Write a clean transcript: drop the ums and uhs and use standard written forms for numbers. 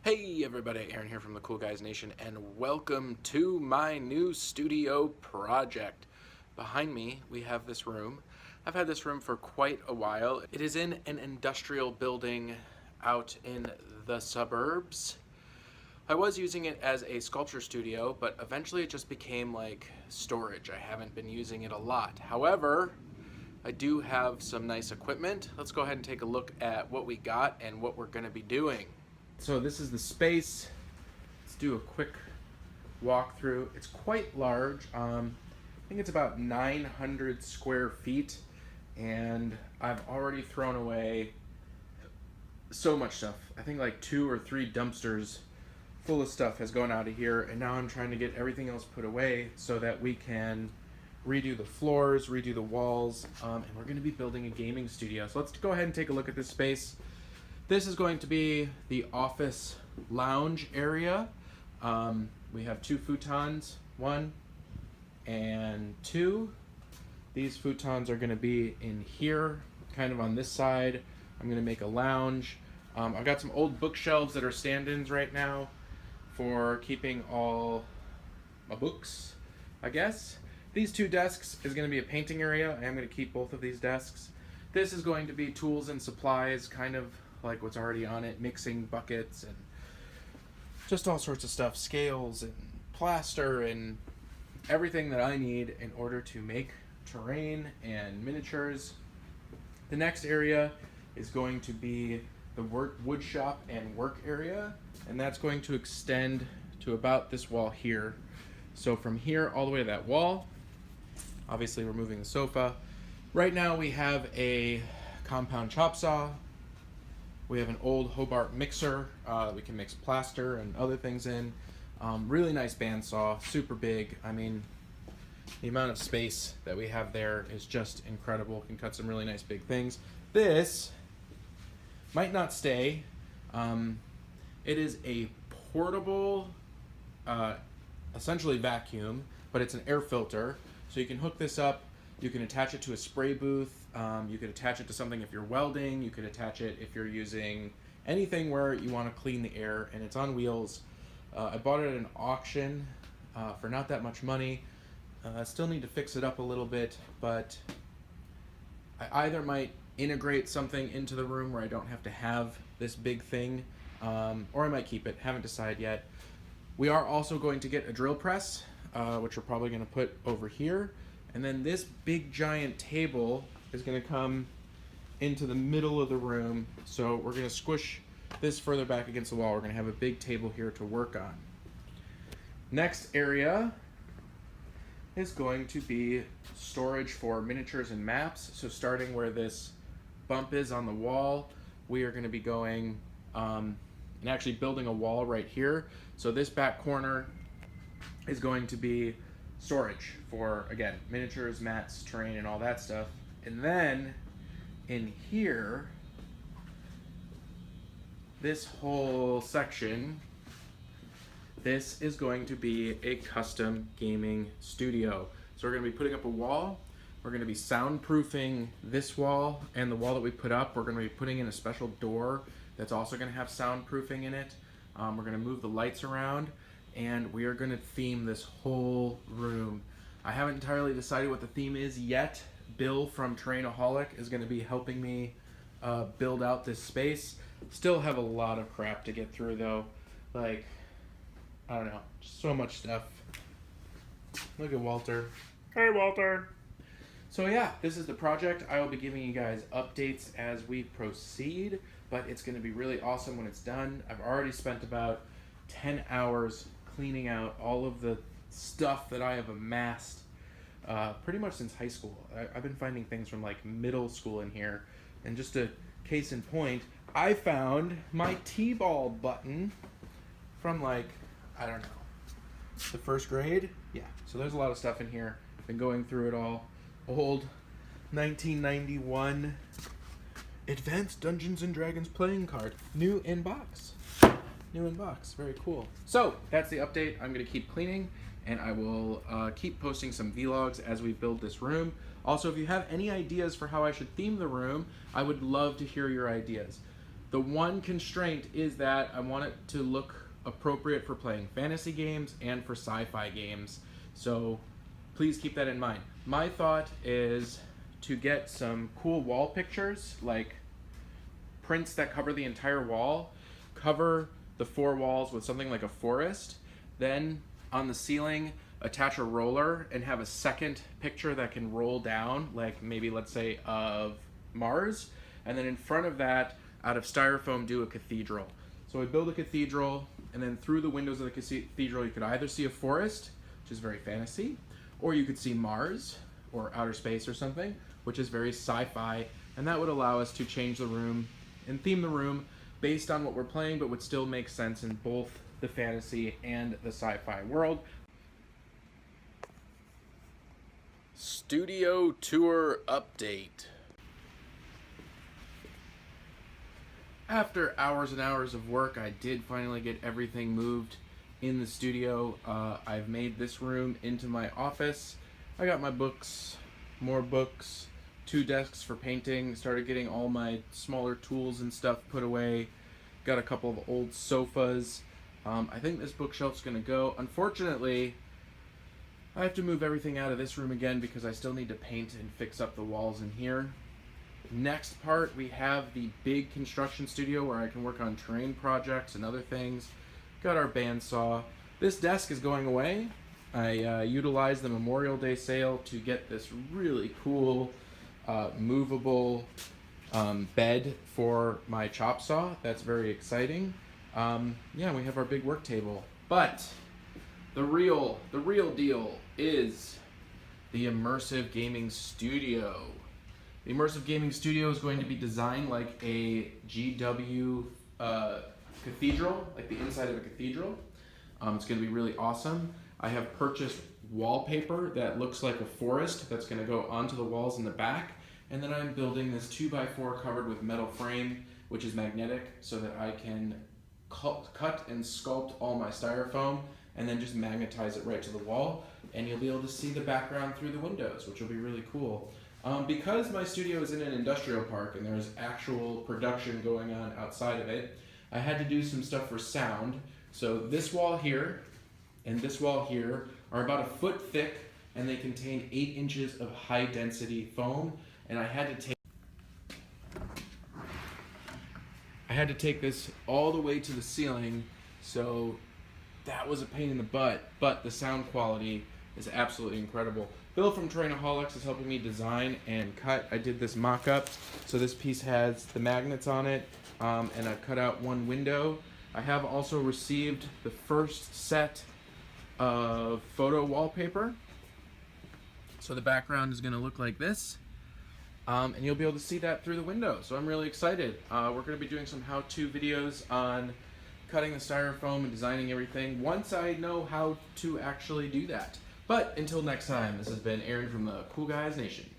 Hey everybody, Aaron here from the Cool Guys Nation, and welcome to my new studio project. Behind me, we have this room. I've had this room for quite a while. It is in an industrial building out in the suburbs. I was using it as a sculpture studio, but eventually it just became like storage. I haven't been using it a lot. However, I do have some nice equipment. Let's go ahead and take a look at what we got and what we're gonna be doing. So this is the space. Let's do a quick walkthrough. It's quite large. I think it's about 900 square feet, and I've already thrown away so much stuff. I think like 2 or 3 dumpsters full of stuff has gone out of here, and now I'm trying to get everything else put away so that we can redo the floors, redo the walls, and we're going to be building a gaming studio. So let's go ahead and take a look at this space. This is going to be the office lounge area. We have 2 futons, 1 and 2. These futons are going to be in here, kind of on this side. I'm going to make a lounge. I've got some old bookshelves that are stand-ins right now for keeping all my books, I guess. These 2 desks is going to be a painting area. I am going to keep both of these desks. This is going to be tools and supplies, kind of like what's already on it, mixing buckets and just all sorts of stuff, scales and plaster and everything that I need in order to make terrain and miniatures. The next area is going to be the wood shop and work area, and that's going to extend to about this wall here. So from here all the way to that wall, obviously we're moving the sofa. Right now we have a compound chop saw. We have an old Hobart mixer that we can mix plaster and other things in. Really nice bandsaw, super big. I mean, the amount of space that we have there is just incredible. Can cut some really nice big things. This might not stay. It is a portable, essentially vacuum, but it's an air filter. So you can hook this up. You can attach it to a spray booth. You could attach it to something if you're welding. You could attach it if you're using anything where you want to clean the air, and it's on wheels. I bought it at an auction for not that much money. I still need to fix it up a little bit, but I either might integrate something into the room where I don't have to have this big thing, or I might keep it. Haven't decided yet. We are also going to get a drill press, which we're probably going to put over here. And then this big giant table is going to come into the middle of the room. So we're going to squish this further back against the wall. We're going to have a big table here to work on. Next area is going to be storage for miniatures and maps. So starting where this bump is on the wall, we are going to be going and actually building a wall right here. So this back corner is going to be storage for, again, miniatures, mats, terrain, and all that stuff. And then in here, this whole section, this is going to be a custom gaming studio. So we're going to be putting up a wall. We're going to be soundproofing this wall and the wall that we put up. We're going to be putting in a special door that's also going to have soundproofing in it. We're going to move the lights around, and we are going to theme this whole room. I haven't entirely decided what the theme is yet. Bill from Terrainaholic is going to be helping me build out this space. Still have a lot of crap to get through though. Like, I don't know, just so much stuff. Look at Walter. Hey Walter. So yeah, this is the project. I will be giving you guys updates as we proceed, but it's going to be really awesome when it's done. I've already spent about 10 hours cleaning out all of the stuff that I have amassed pretty much since high school. I've been finding things from like middle school in here, and just a case in point, I found my T-ball button from like, I don't know, the 1st grade. Yeah, so there's a lot of stuff in here. Been going through it all. Old 1991 Advanced Dungeons and Dragons playing card, new in box. New in box, very cool. So that's the update. I'm gonna keep cleaning, and I will keep posting some vlogs as we build this room. Also, if you have any ideas for how I should theme the room, I would love to hear your ideas. The one constraint is that I want it to look appropriate for playing fantasy games and for sci-fi games. So please keep that in mind. My thought is to get some cool wall pictures, like prints that cover the entire wall, cover the four walls with something like a forest, then on the ceiling attach a roller and have a second picture that can roll down, like maybe let's say of Mars, and then in front of that, out of styrofoam, do a cathedral. So I build a cathedral, and then through the windows of the cathedral you could either see a forest, which is very fantasy, or you could see Mars or outer space or something, which is very sci-fi, and that would allow us to change the room and theme the room based on what we're playing, but would still make sense in both the fantasy and the sci-fi world. Studio tour update. After hours and hours of work, I did finally get everything moved in the studio. I've made this room into my office. I got my books, more books, 2 desks for painting, started getting all my smaller tools and stuff put away, got a couple of old sofas. I think this bookshelf's gonna go. Unfortunately, I have to move everything out of this room again because I still need to paint and fix up the walls in here. Next part, we have the big construction studio where I can work on terrain projects and other things. Got our bandsaw. This desk is going away. I utilized the Memorial Day sale to get this really cool movable bed for my chop saw. That's very exciting. Yeah, we have our big work table. But the real deal is the Immersive Gaming Studio. The Immersive Gaming Studio is going to be designed like a GW cathedral, like the inside of a cathedral. It's going to be really awesome. I have purchased wallpaper that looks like a forest that's going to go onto the walls in the back. And then I'm building this 2x4 covered with metal frame, which is magnetic, so that I can cut and sculpt all my styrofoam and then just magnetize it right to the wall. And you'll be able to see the background through the windows, which will be really cool. Because my studio is in an industrial park and there's actual production going on outside of it, I had to do some stuff for sound. So this wall here and this wall here are about 1 foot thick, and they contain 8 inches of high density foam. And I had to take this all the way to the ceiling, so that was a pain in the butt, but the sound quality is absolutely incredible. Bill from Trainaholics is helping me design and cut. I did this mock-up, so this piece has the magnets on it, and I cut out 1 window. I have also received the first set of photo wallpaper. So the background is going to look like this, and you'll be able to see that through the window. So I'm really excited. We're going to be doing some how-to videos on cutting the styrofoam and designing everything once I know how to actually do that. But until next time, this has been Aaron from the Cool Guys Nation.